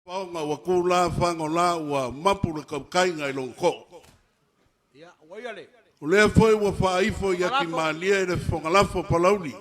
Paunga wa kula fangola wa mapula kaukai ngai longko. Ule foi wa faifo ya kimalia de fongalafo Palauli.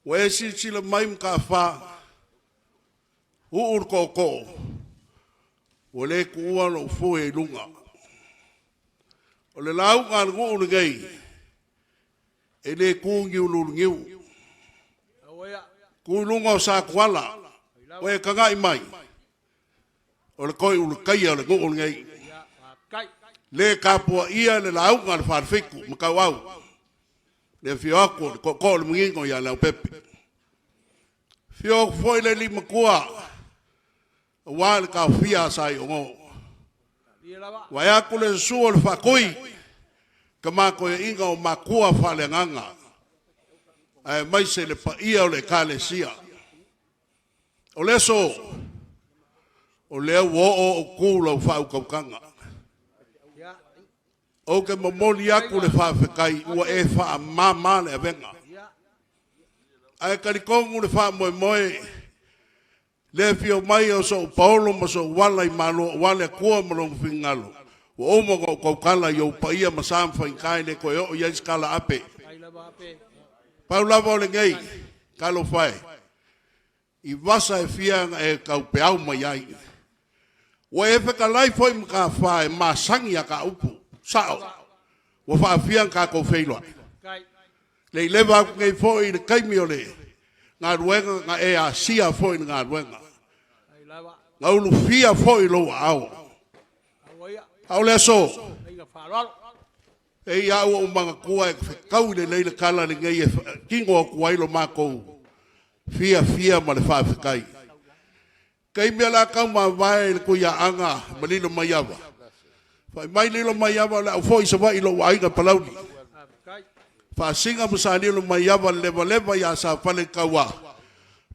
Wa esi sila mai mkafa. Koko. Wale kuwa no foi lunga. Ole lau ngal ngu ngai. Ele kungi ulungiu. Kulunga sa kwala. Oe kanga imai. O le koi ulu kaia le ngō ngai. Le kapua ia le lau ngā le whārwhiku, makau au. Le whioako, le koko le mungingo ia lau pepe. Whioako foi le lima kua. Wā le kau whia sai o ngō. Wai aku le sua le whakui. Ka mako e inga o makua whale nganga. Ai mai se le pa ia o le kale sia. O leso, o lea wo o kula o whau kaukanga. O ke mamoli aku le whawhekai, ua e wha mama le avenga. Ai karikongu le wha moe moe, le fio mai o so paolo ma so wala i malo, wale kua malong fingalo. O omo o kaukala i o paia masamfa i kai le koe o iais kala ape. Paulava o le ngei, kalo whae. I wasa e fianga e kau peau mai ai. Wa e wheka lai foi mka whae ma sangi a ka upu. Sao. Wa wha fianga ka kou wheilua. Le lewa aku ngei foi le kaimi o le. Ngā ruenga ngā e a sia foi ngā ruenga. Ngā ulu fia foi lo au. Au le so. E ia ua umanga kua e whekau le leila kala le ngei e kingo a kuailo mākou. Fia ma le whawhikai. Kei mea la kau ma vai le kuia anga ma lilo mai awa. Whai mai lilo mai awa le au fo isa wa ilo wa inga Palauli. Wha singa musa lilo mai awa lewa ya sa whale kaua.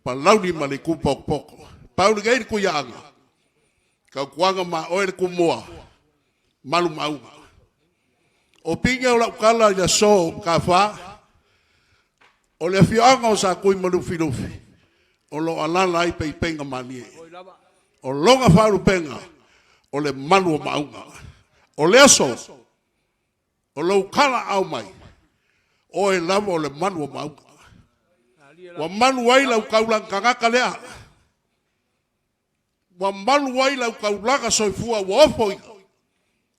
Palauli ma le ku poko. Pauli gai le kuia anga. Kau kuanga ma oe le kumoa. Malumalu. O pinga o la ukala ya so ka wha. O le whianga o sa kui malufi. O lo alala i pei penga manie. O longa wharu penga. O le malu o maunga. O le aso. O lo ukala au mai. O e lama o le malu o maunga. Wa malu waila u kaulang kangaka lea. Wa malu waila u kaulanga soifua wa ofo ika.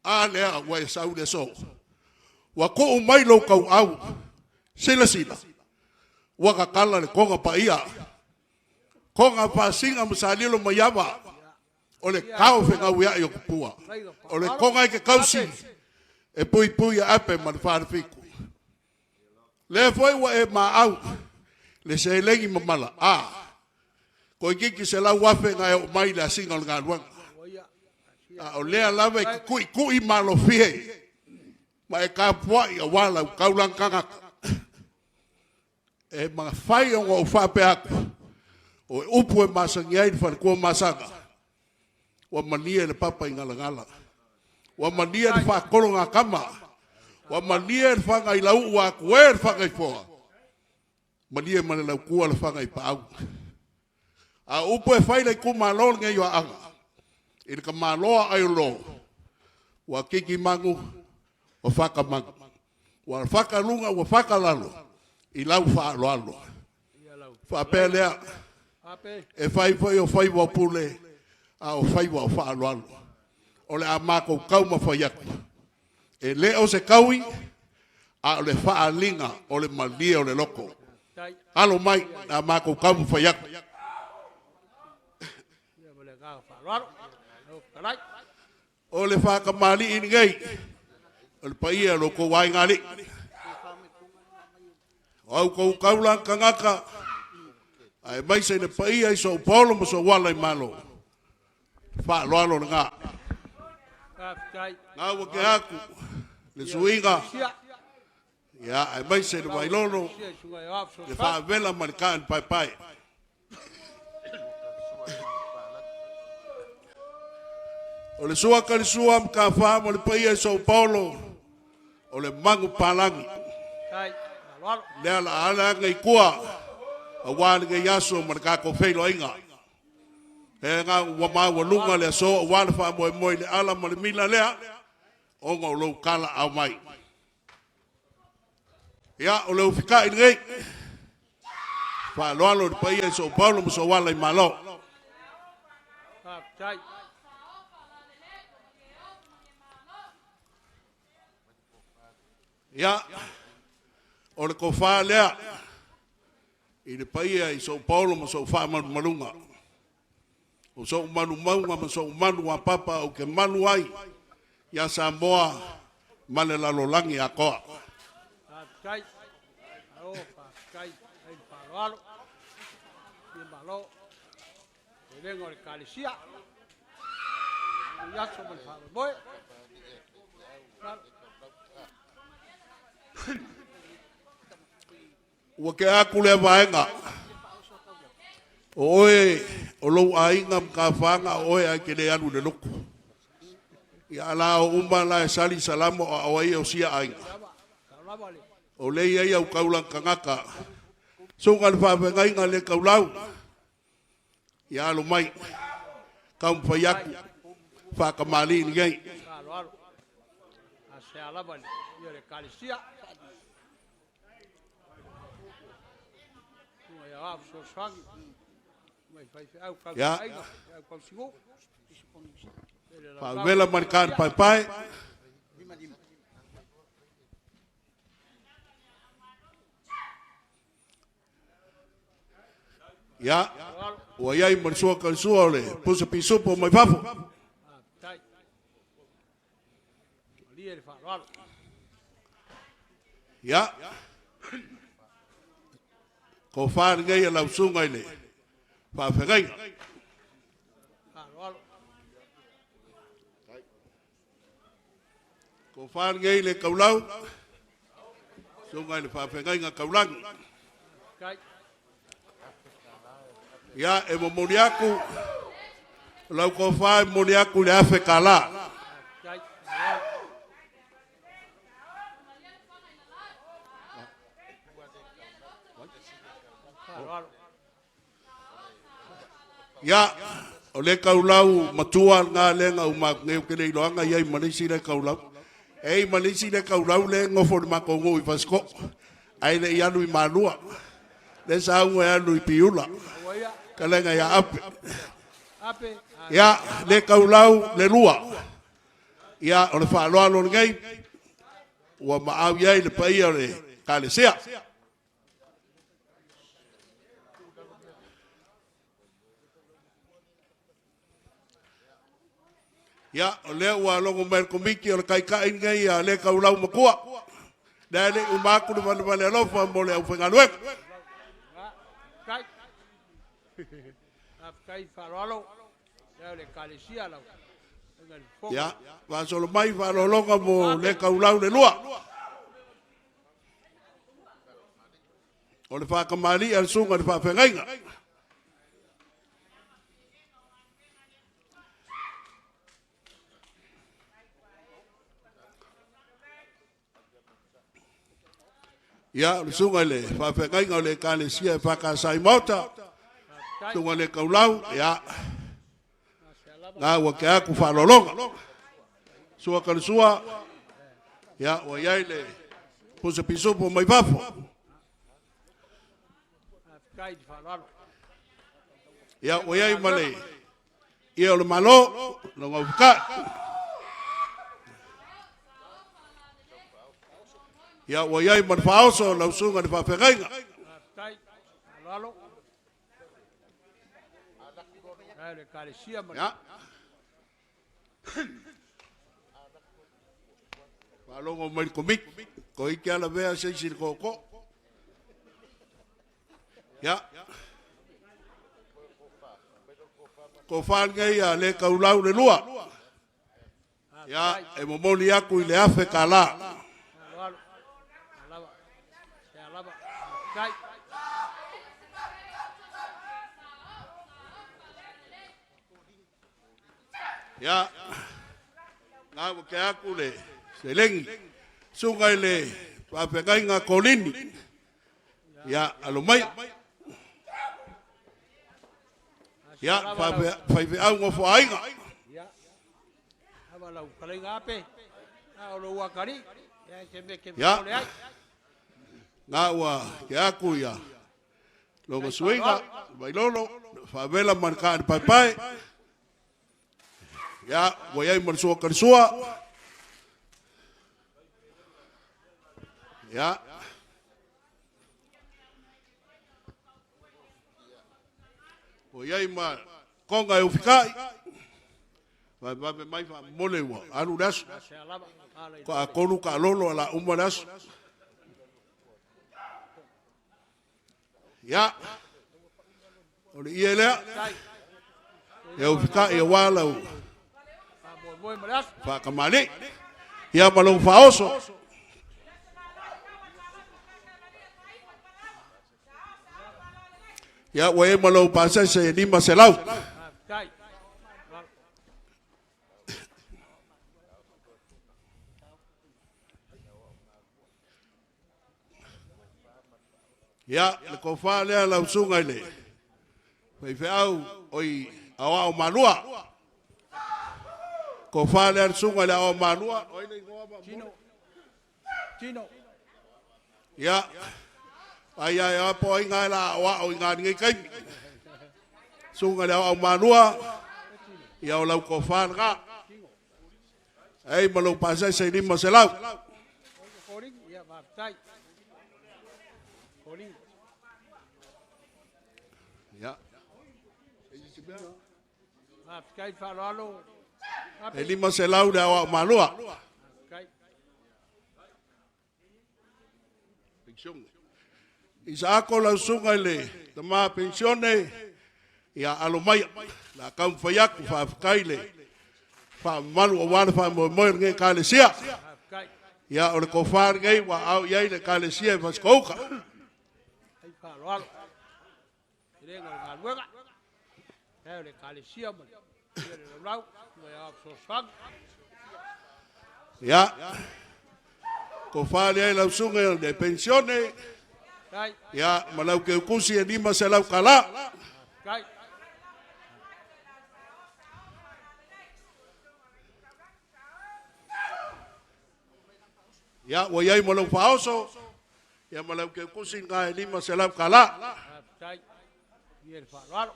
A lea wa e sau le so. Wa ko umai lo kau au. Sila. Waka kala le konga pa ia. Konga pa singa masalilo mayaba. O le kau whenga wea i o kupua. O le konga i ke kausi. E pui a ape ma le whārwhiku. Le foi wa e ma au. Le se lengi mamala. Ko i kiki se lau wafe nga e o mai le asinga o le ngā ruanga. O lea lawe ki kui malo fie. Ma e ka pua i a wala u kaulang kangaka. E mga whai o ngā whape aku. O e upu e masangi ai whare kua masanga. Wa mania le papa i ngala. Wa mania le whakoro ngā kama. Wa mania le whangai lau ua kue le whangai poa. Mania mane lau kua le whangai pa au. A upu e whai le ku malo ngai wa anga. I le ka maloa ai lo. Wa kiki mangu. Wa whakamangu. Wa whakalunga wa whakalalo. I lau faaaloalo. Whapelea. E whai o whai wapule. A o whai wa faaaloalo. O le a mako kauma whai aku. E leo se kaui. A o le faalinga. O le malia o le loko. Alo mai. A mako kauma whai aku. O le whakamali in ngai. O le paia loko wai ngali. Au kou kaulang kangaka. Ai mai se le pai ai so polo mo so wala i malo. Faaaloalo na ngā. Ngā wake aku. Le suinga. Ia, ai mai se le wailono. Le whaavela ma le kaan pai. O le sua ka le sua mka wha mo le pai ai so polo. O le mangu palangi. Lea la ala ngai kua. A wāne ngai aso ma ka ko whailo inga. E ngā ua mawalunga le so o wale wha moe moe le ala ma le mila lea. O ngā lou kala au mai. Ia o leu whika i ngei. Faaaloalo le paia i so Paulo mo so wala i malo. Ia o le kofa lea i le paia i so Paulo mo so wha malunga. O so malumaunga mo so manu a papa o ke manu ai. Ia sa moa male lalolangi a koa. Kai, o kai, ai faaaloalo, i malo, e lengo le kalisia, i aso mo le faaalomoe, ua ke aku le vaenga. Oe, o lou ainga mkawhanga oe ai ke le anu le luku. Ia la o umma la e sali salamo a oai o sia ainga. O le ia au kaulang kangaka. Sunga le whawhengainga le kaulau. Ia alo mai. Kau mwhaiaku. Whakamali ni gai. a se alabali, i le kalisia, ia au so sangi, mai fai au kau aiga, au kau singo, Whawela marikari pai pai. Ia, ua iai marisua karisua ole, pusa pisupo mai papu. tai, lia le faaaloalo, Ia, ko whaari ngai a lausunga ile, whawhengai. faaaloalo, Ko whaari ngai le kaulau, sunga ile whawhengai ngā kaulangi. kai, Ia, e mo moni aku, lau ko whae moni aku le afe kala. kai, faaaloalo, Ia, o le kaulau matua ngā lenga u mak ngeu kele iloanga iai manisi le kaulau. Ei manisi le kaulau le ngofo ni mako ngu i fasko. Ai le ianu i malua. Le saunga e anu i piula. oia, Kalenga ia ape. ape, Ia, le kaulau le lua. Ia, o le whaaloalo ngai. Ua maau iai le paia le kalesea. Ia, o lea ua longo mai komiki o le kaikai ngai a le kaulau makua. Nea le umaku le vale alofa mo le au whengaluek. kai, kai faaaloalo, ia le kalisia lau, Ia, vasolo mai whalolonga mo le kaulau le lua. O le whakamali al sunga le whawhengainga. Ia, o le sunga le whawhengainga o le kalesia e whakasai mauta. Sunga le kaulau, ia. Ngā ua ke aku whalolonga. Sua karisua. Ia, ua iai le pusa pisupo mai wafo. kai faaaloalo, Ia, ua iai male. Ia o le malo, lo ngau whika. Ia, ua iai male whaoso, lau sunga le whawhengainga. kai faaaloalo, ia le kalisia ma Ia. Whalongo mai komik. Ko ike ala vea seisi le koko. Ia. Ko whangai a le kaulau le lua. Ia, e momoli aku i le afe ka la. faaaloalo, alava, se alava, kai, Ia. Ngā wake aku le se lengi. Sungai le whawhengai ngā kolini. Ia, alo mai. Ya, fai au ngo fo ainga. Ya. Ava lau Lauga Ape. Olo wakari. Ya ke me ke Ya. ole ai. Nga ua ke aku ia. Longa suinga, vai lolo, favela marka pai pai. Ya, wa ai marsua karsua. Ya. Wa ai ma konga e ufikai. Vai mai fa mole wa alu das. Se alava. Ko a konu ka lolo ala uma das. Ya. Ole ielea. E ufikai e wala u. Moi malas. Fa kamali. Ya malong faoso. Ya wa e malong pasa se ni maselau. Kai. Ya, le ko fa le la sunga le. Fai fe au oi awa o malua. Ko fa le sunga le o malua, oi le Chino. ya. Ai ai po inga la wa o inga ngai kai. Sunga le o malua. Ya o la ko fa nga. Ai malo pasa se ni maselau. Koring ya va kai. Koring. Ya. Va kai faaaloalo. E ni maselau le o malua. Kai. Isa ako la sunga le tama pensione ya alomai la kam fayak fa kaile fa malu o wan fa mo nge kalesia Kai. ya o ko far nge wa au ya le kalesia fa skoka Ai faaaloalo. Ile ngal wega. Ele kalisia mo. Ele lau. Ya so sang. ya ko far ya la sunga de pensione Kai. ya malau ke kusi ni masalau kala Kai. ya wa ya malau faoso ya malau ke kusi ngai ni masalau kala Kai. Ele faaaloalo.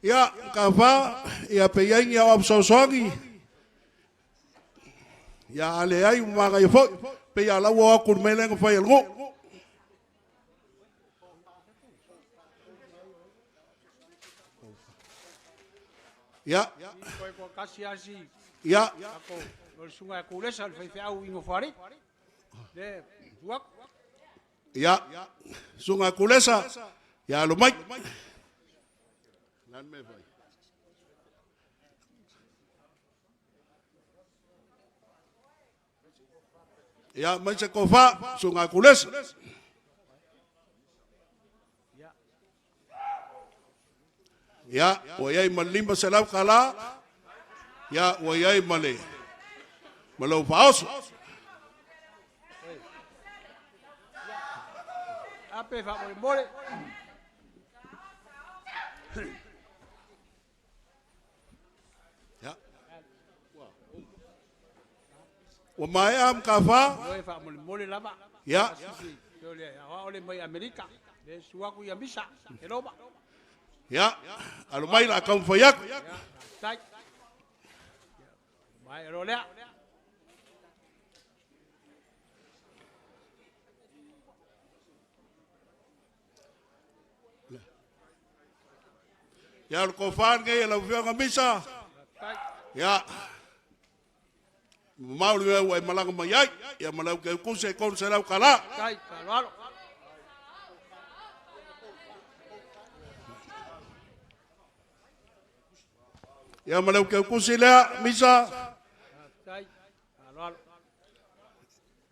ya kafa ya peyang ya absosongi ya ale ai mga yfo pe ya la wa kur meleng fa yelgo ya Koi ko kasi asi. ya Ako. Lo sunga kulesa fai fe au ingo fari. De tuak. ya sunga kulesa ya lumai nan me vai ya man se kofa sunga kulesa ya wayai malimba salam kala ya wayai male malau faos Ape fa mo mole. ya wa mai am kafa Oi fa mo mole lama. ya Yo le awa ole mai Amerika. De suaku ya misa. Eroba. ya alumai la kam fayak Tai. Mai rolea. ya ko fan ngai la via misa Tai. ya mau le wa malang mayai ya malau ke ku se kon se la kala Tai. Faaaloalo. ya malau ke ku se la misa Tai. Faaaloalo.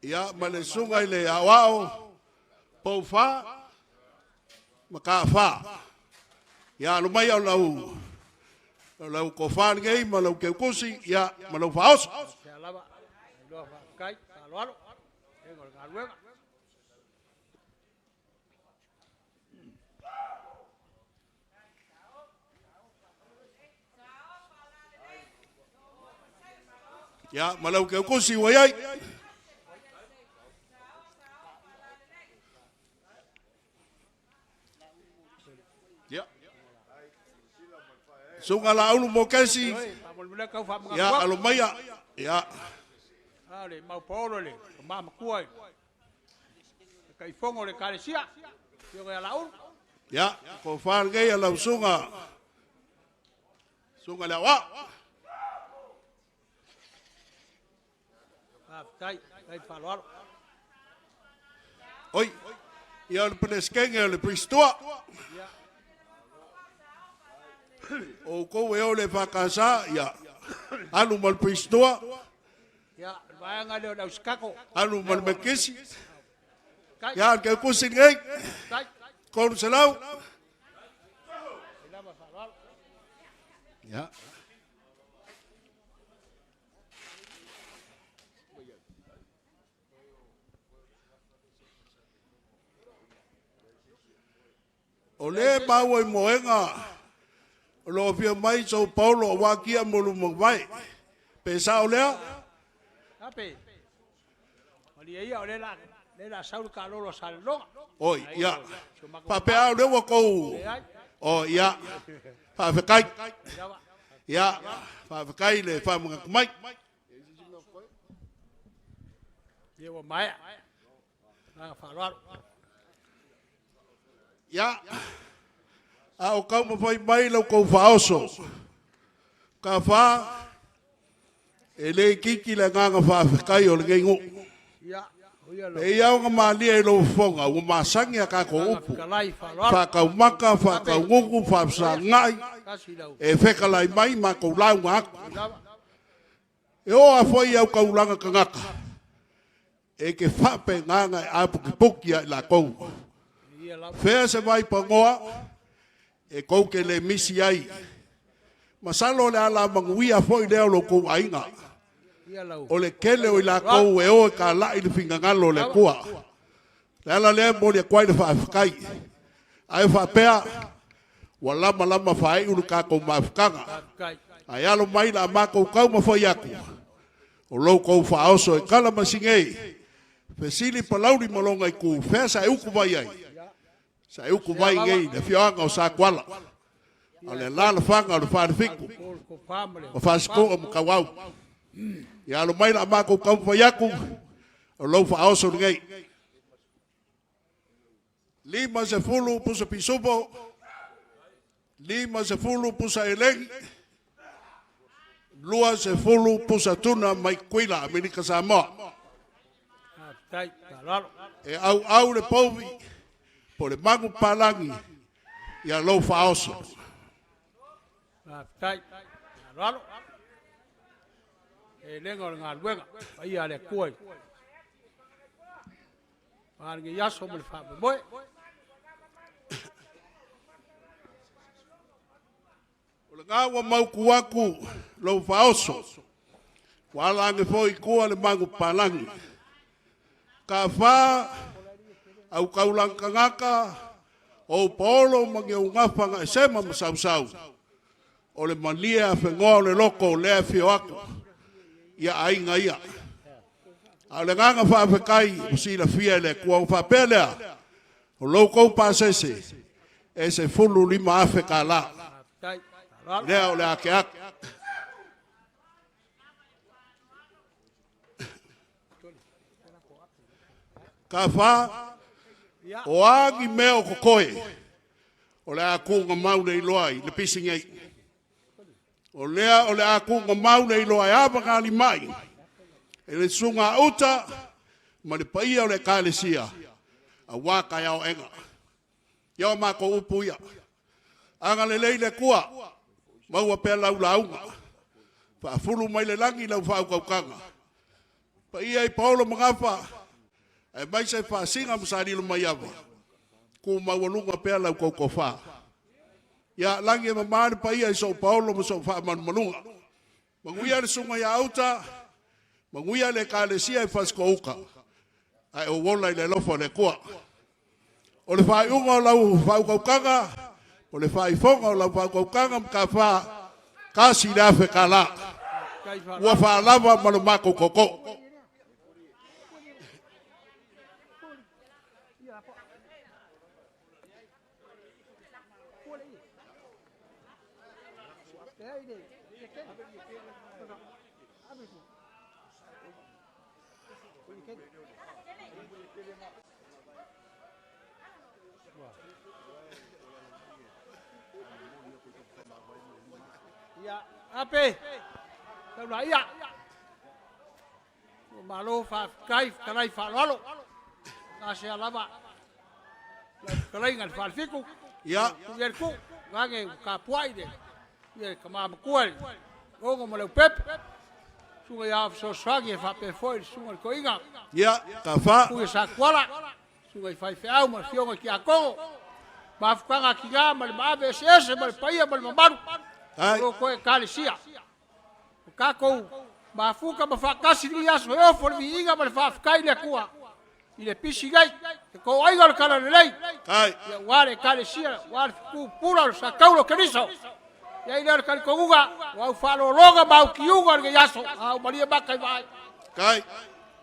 ya male sungai le awao po fa maka fa ya lumai au lau ko fan ngai malau ke ku si ya malau faos Se alaba. Lo fa kai. Faaaloalo. Engol ngal wega. Ya, malau ke kusi wayai. Ya. Sunga la ulu mo kesi. Ya, alumaya. Ya. Ale mau polo le, mama kuai. Kai fongo le kalesia. Yo ga laul. Ya, ko fal gay la sunga. Sunga la wa. Tai faaaloalo. Oi. Ya le peneskenge le pristua. O ko e ole fakasa ya. Alu mal pristua. Ya, vai ngale o skako. Alu mal mekisi. Ya ke kusin gay. Kon selau. Ya. Ole bawa moenga lo fia mai so Paulo wa kia mulu mo vai pesa ole Ape. Oli ia ole la saul kalolo sallo. oi ya pape ole wa ko o ya fa fa kai ya fa fa kai le fa mo mai Ia mai. Na faaaloalo. ya a o kau mo fai mai lo ko faoso ka fa ele kiki le nganga fa fa kai o le ngu Ia, ia lo. e ia nga mali e lo fonga o masangi ka ko upu Kalai faaaloalo. fa ka maka fa ka ngungu fa sa ngai Kasi lau. e feka lai mai ma ko lau ngak e o a foi au ka ulanga ka ngaka e ke fa pe nganga a pu pukia la ko Ia lau. fea se vai pangoa e kou ke le misi ai masalo le ala manguia foi leo lo kou ainga Ia lau. o le kele o i la kou e o ka la i le fingangalo le kua le ala le mo le kwai le whaafikai ai whaapea wa lama lama whaai unu ka kou maafkanga Kai. ai alo mai la ma kou kau ma foi aku o lou kou whaoso e kala masingei Pesili Palauli malonga i ku fea sa uku vai ai sa uku vai ngei le fioanga o sa kuala o le lala fanga o le whaarifiku Ko family. o whaasko o mkawau ia alo mai la ma kou kau whaiaku o lou whaoso ngei 50 pusa pisupo 50 pusa elegi 20 pusa tuna mai kuila Amerika Samoa Tai faaaloalo. e au le povi po le mangu palangi ia lou faoso Tai faaaloalo. E lenga o ngā luenga. Ai ale kuai. Pārngi yaso mo le whaamoe. o le gawa mau kuaku lou faoso wala ange foi kua le mangu palangi ka fa au kaulang kangaka o polo mangi o ngafanga e sema masau o le malia fengoa o le loko le fio aku ia ainga ia a le nganga whaafekai o si la fia le kua o whaapelea o loko pasese e se fulu lima afeka la Tai faaaloalo. lea o le ake ake ka fa Ia. o agi mea o kokoe o le akunga maule i loa i le pisingei o le akunga maule i loa i avangani mai e le sunga uta ma le paia o le kalesia a waka iao enga iao mako upu ia anga le leile kua maua pea lau launga fa fulu mai le langi lau fa ukaukanga paia i paolo mangafa e mai se fa singa musari lo mai ava ku mawalunga pe la ko fa ya langi ma mari pa ia so Paulo mo so fa man malunga manguia le sunga ya auta manguia le kalesia e fasko uka ai o wola le lofo le ko o le fa unga la fa ko kanga o le fa fonga la fa ko kanga ka fa kasi la fe kala ua whaalava malumako koko. Ya, ape. Tahu ya. Malu fa kai kalai faaaloalo. Nasi alama. Kalai ngan Fasitoo. Ya. Kugerku gange kapuai de. Ye kama kuai. Ongo malu pep. Sunga ya so swagi fa pe foi sunga ko inga. Ya, ka fa. Ku sa kwala. Sunga fai feau ma fionga ki ako. Ma fukanga ki ga mal mabe sese mal paia mal mabaru. Ai. Ko kalesia. Kako mafuka mafakasi ni yaso yo for mi inga mal fa kai le kua. Ile pisi gai. Ko ai gal kala lei. Ai. Ya wale kalesia wale ku pura sa kaulo keniso. Ya ina kal koguga wa falo loga ba kiuga nge yaso. Au maria bakai vai. Kai.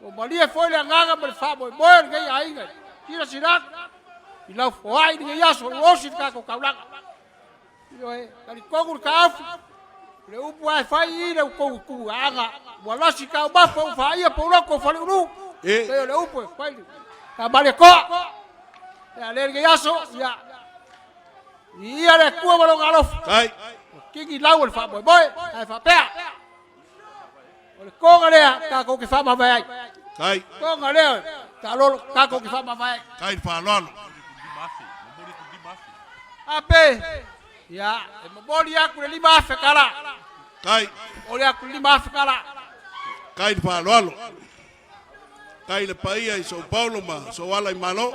O maria foi le ngaga mal fa boy boy nge ai nge. Tira sirak. Ila foi nge yaso o sit ka ko kaulaga. Yo kali kogur ka afu. Le upu ai fai ile ko ku anga. Wala si ka ba fo fa ia po loko fa lu. Pero le upu fai. Ka bale ko. Ya le nge yaso ya. Ia le ku ba lo galof. Kai. Kiki lau el fa boy boy. Ai fa pea. Ole ko ngale ka ko ke fa ma vai. Kai. Ko ngale taalolo ka ko ke fa ma vai. Kai faaaloalo. Ape. Ya, maboli aku le lima fekala. Kai. Oli aku lima fekala. Kai faaaloalo. Kai le paia i São Paulo ma so wala i malo.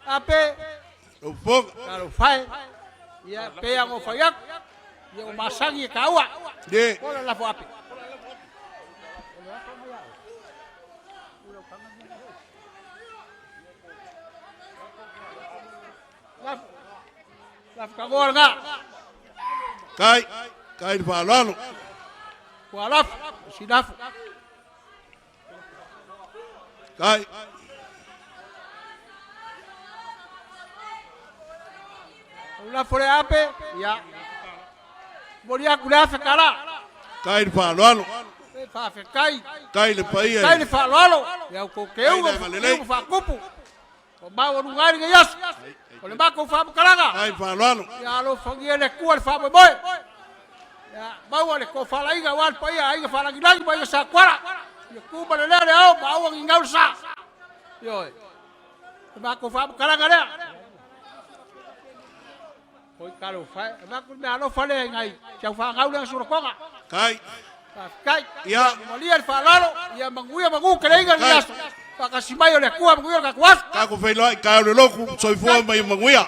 Ape. O foga. Kalau fai. Ya, pe yang o fayak. Ya o masangi kawa. De. Kola la fo ape. La kagor nga. Kai. Kai faaaloalo. Walaf sidaf. Kai. La fore ape ya. Bolia kula fekala. Kai faaaloalo. Fa fekai. Kai le paia. Kai le faaaloalo. Ya ko keu ko fa kupu. O ba o ngari nge yas. O le ba ko fa kalanga. Kai faaaloalo. Ya lo fangi le ku al fa boy. Ya ba o le ko fa la iga wal paia ai fa la gilangi ba sa kwara. Ya ku ba le le au ba o ngau sa. Yo. Ba ko fa kalanga le. Koi kalo fa ba ku me alo fa le ngai. Chau fa ngau le sur konga. Kai. Kai. Ya. Molia el faaaloalo ya mangu kele iga ngas. Pakasimayo le ku manguya ka kuas. Ka ko fai loai ka le loku soi fua mai manguia.